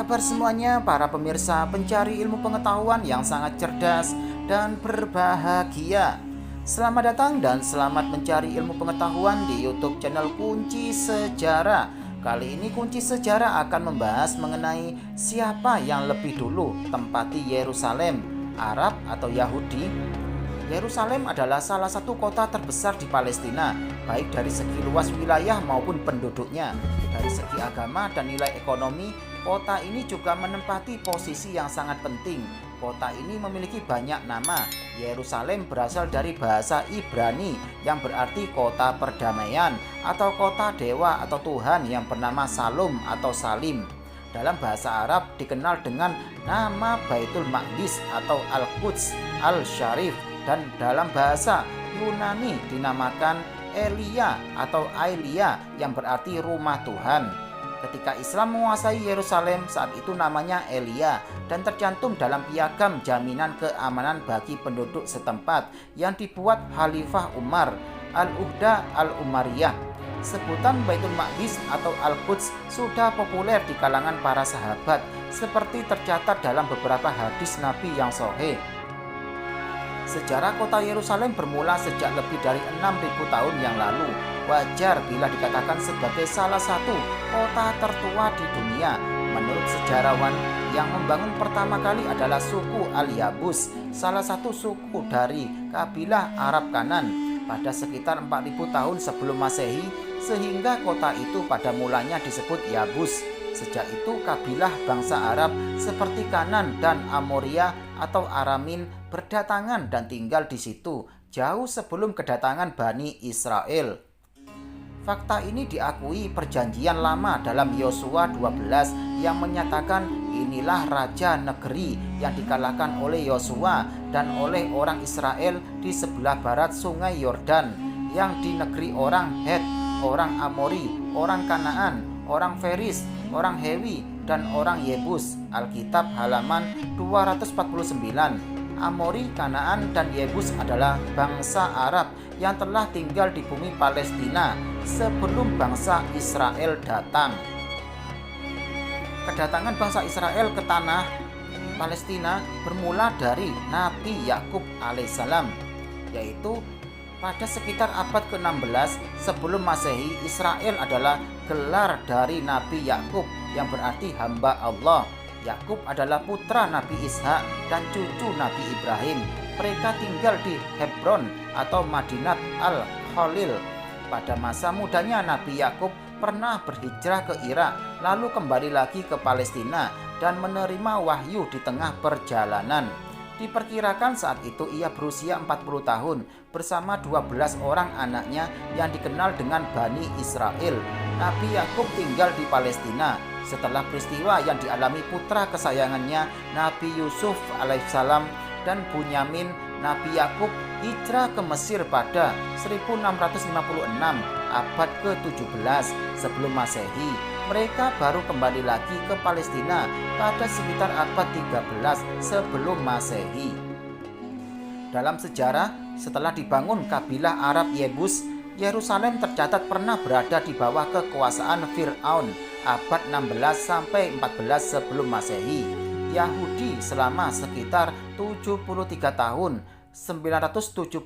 kabar semuanya para pemirsa pencari ilmu pengetahuan yang sangat cerdas dan berbahagia. Selamat datang dan selamat mencari ilmu pengetahuan di YouTube channel Kunci Sejarah. Kali ini Kunci Sejarah akan membahas mengenai siapa yang lebih dulu tempati Yerusalem, Arab atau Yahudi. Yerusalem adalah salah satu kota terbesar di Palestina, baik dari segi luas wilayah maupun penduduknya. Dari segi agama dan nilai ekonomi, kota ini juga menempati posisi yang sangat penting. Kota ini memiliki banyak nama. Yerusalem berasal dari bahasa Ibrani yang berarti kota perdamaian atau kota dewa atau Tuhan yang bernama Salom atau Salim. Dalam bahasa Arab dikenal dengan nama Baitul Maqdis atau Al-Quds Al-Syarif, dan dalam bahasa Yunani dinamakan Elia atau Ailia yang berarti rumah Tuhan. Ketika Islam menguasai Yerusalem, saat itu namanya Elia dan tercantum dalam piagam jaminan keamanan bagi penduduk setempat yang dibuat Khalifah Umar Al-Uqda Al-Umariyah. Sebutan Baitul Maqdis atau Al-Quds sudah populer di kalangan para sahabat, seperti tercatat dalam beberapa hadis Nabi yang sahih. Sejarah kota Yerusalem bermula sejak lebih dari 6.000 tahun yang lalu. Wajar bila dikatakan sebagai salah satu kota tertua di dunia. Menurut sejarawan, yang membangun pertama kali adalah suku Al-Yabus, salah satu suku dari kabilah Arab Kanan pada sekitar 4.000 tahun sebelum Masehi, sehingga kota itu pada mulanya disebut Yabus. Sejak itu kabilah bangsa Arab seperti Kanan dan Amoria atau Aramin berdatangan dan tinggal di situ jauh sebelum kedatangan Bani Israel. Fakta ini diakui Perjanjian Lama dalam Yosua 12 yang menyatakan inilah raja negeri yang dikalahkan oleh Yosua dan oleh orang Israel di sebelah barat sungai Yordan, yang di negeri orang Het, orang Amori, orang Kanaan, orang Feris, orang Hewi, dan orang Yebus. Alkitab halaman 249. Amori, Kanaan, dan Yebus adalah bangsa Arab yang telah tinggal di bumi Palestina sebelum bangsa Israel datang. Kedatangan bangsa Israel ke tanah Palestina bermula dari Nabi Yakub alaihissalam, yaitu pada sekitar abad ke-16 sebelum Masehi. Israel adalah gelar dari Nabi Yakub yang berarti hamba Allah. Yakub adalah putra Nabi Ishak dan cucu Nabi Ibrahim. Mereka tinggal di Hebron atau Madinat Al-Khalil. Pada masa mudanya Nabi Yakub pernah berhijrah ke Irak, lalu kembali lagi ke Palestina dan menerima wahyu di tengah perjalanan. Diperkirakan saat itu ia berusia 40 tahun bersama 12 orang anaknya yang dikenal dengan Bani Israel. Nabi Yakub tinggal di Palestina. Setelah peristiwa yang dialami putra kesayangannya Nabi Yusuf alaihissalam dan Bunyamin, Nabi Yakub hijrah ke Mesir pada 1656 abad ke-17 sebelum Masehi. Mereka baru kembali lagi ke Palestina pada sekitar abad 13 sebelum Masehi. Dalam sejarah, setelah dibangun kabilah Arab Yebus, Yerusalem tercatat pernah berada di bawah kekuasaan Fir'aun abad 16 sampai 14 sebelum Masehi. Yahudi selama sekitar 73 tahun 977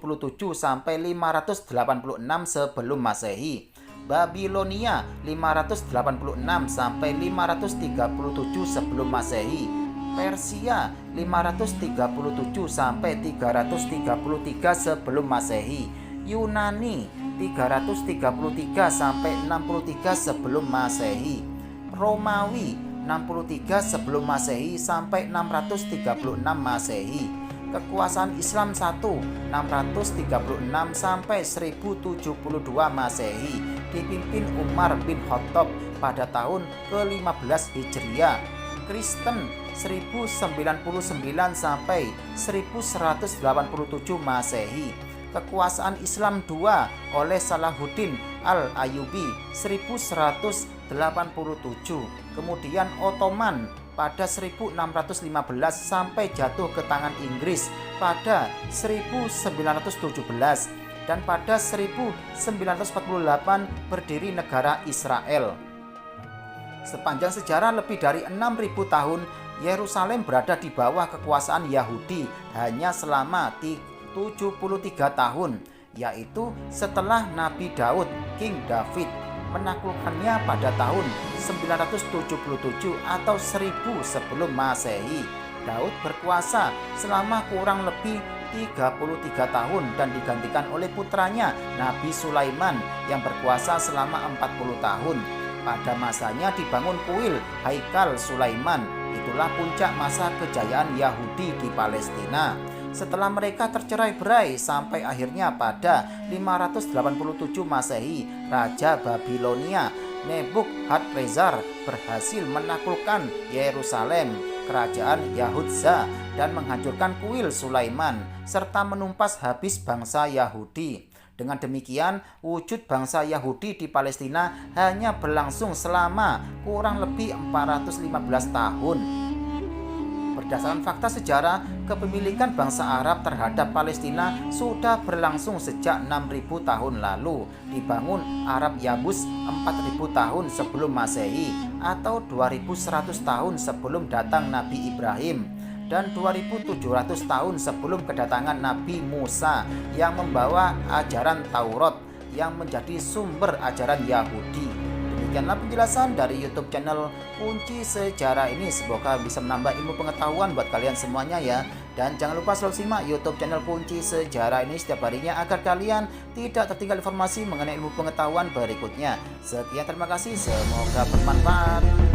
sampai 586 sebelum Masehi. Babilonia 586 sampai 537 sebelum Masehi. Persia 537 sampai 333 sebelum Masehi. Yunani 333 sampai 63 sebelum Masehi. Romawi 63 sebelum Masehi sampai 636 Masehi. Kekuasaan Islam 636 sampai 1072 Masehi dipimpin Umar bin Khattab pada tahun ke-15 Hijriah. Kristen 1099 sampai 1187 Masehi. Kekuasaan Islam II oleh Salahuddin Al-Ayyubi 1187. Kemudian Ottoman pada 1615 sampai jatuh ke tangan Inggris pada 1917, dan pada 1948 berdiri negara Israel. Sepanjang sejarah lebih dari 6.000 tahun, Yerusalem berada di bawah kekuasaan Yahudi hanya selama 73 tahun, yaitu setelah Nabi Daud, King David, menaklukkannya pada tahun 977 atau 1000 sebelum Masehi. Daud berkuasa selama kurang lebih 33 tahun dan digantikan oleh putranya Nabi Sulaiman yang berkuasa selama 40 tahun. Pada masanya dibangun kuil Haikal Sulaiman. Itulah puncak masa kejayaan Yahudi di Palestina. Setelah mereka tercerai-berai sampai akhirnya pada 587 Masehi, Raja Babilonia Nebukadnezar berhasil menaklukkan Yerusalem, kerajaan Yahudza, dan menghancurkan kuil Sulaiman serta menumpas habis bangsa Yahudi. Dengan demikian, wujud bangsa Yahudi di Palestina hanya berlangsung selama kurang lebih 415 tahun. Berdasarkan fakta sejarah, kepemilikan bangsa Arab terhadap Palestina sudah berlangsung sejak 6.000 tahun lalu. Dibangun Arab Yabus 4.000 tahun sebelum Masehi atau 2.100 tahun sebelum datang Nabi Ibrahim, dan 2.700 tahun sebelum kedatangan Nabi Musa yang membawa ajaran Taurat yang menjadi sumber ajaran Yahudi. Demikianlah penjelasan dari YouTube channel Kunci Sejarah ini. Semoga bisa menambah ilmu pengetahuan buat kalian semuanya ya. Dan jangan lupa selalu simak YouTube channel Kunci Sejarah ini setiap harinya agar kalian tidak tertinggal informasi mengenai ilmu pengetahuan berikutnya. Sekian, terima kasih, semoga bermanfaat.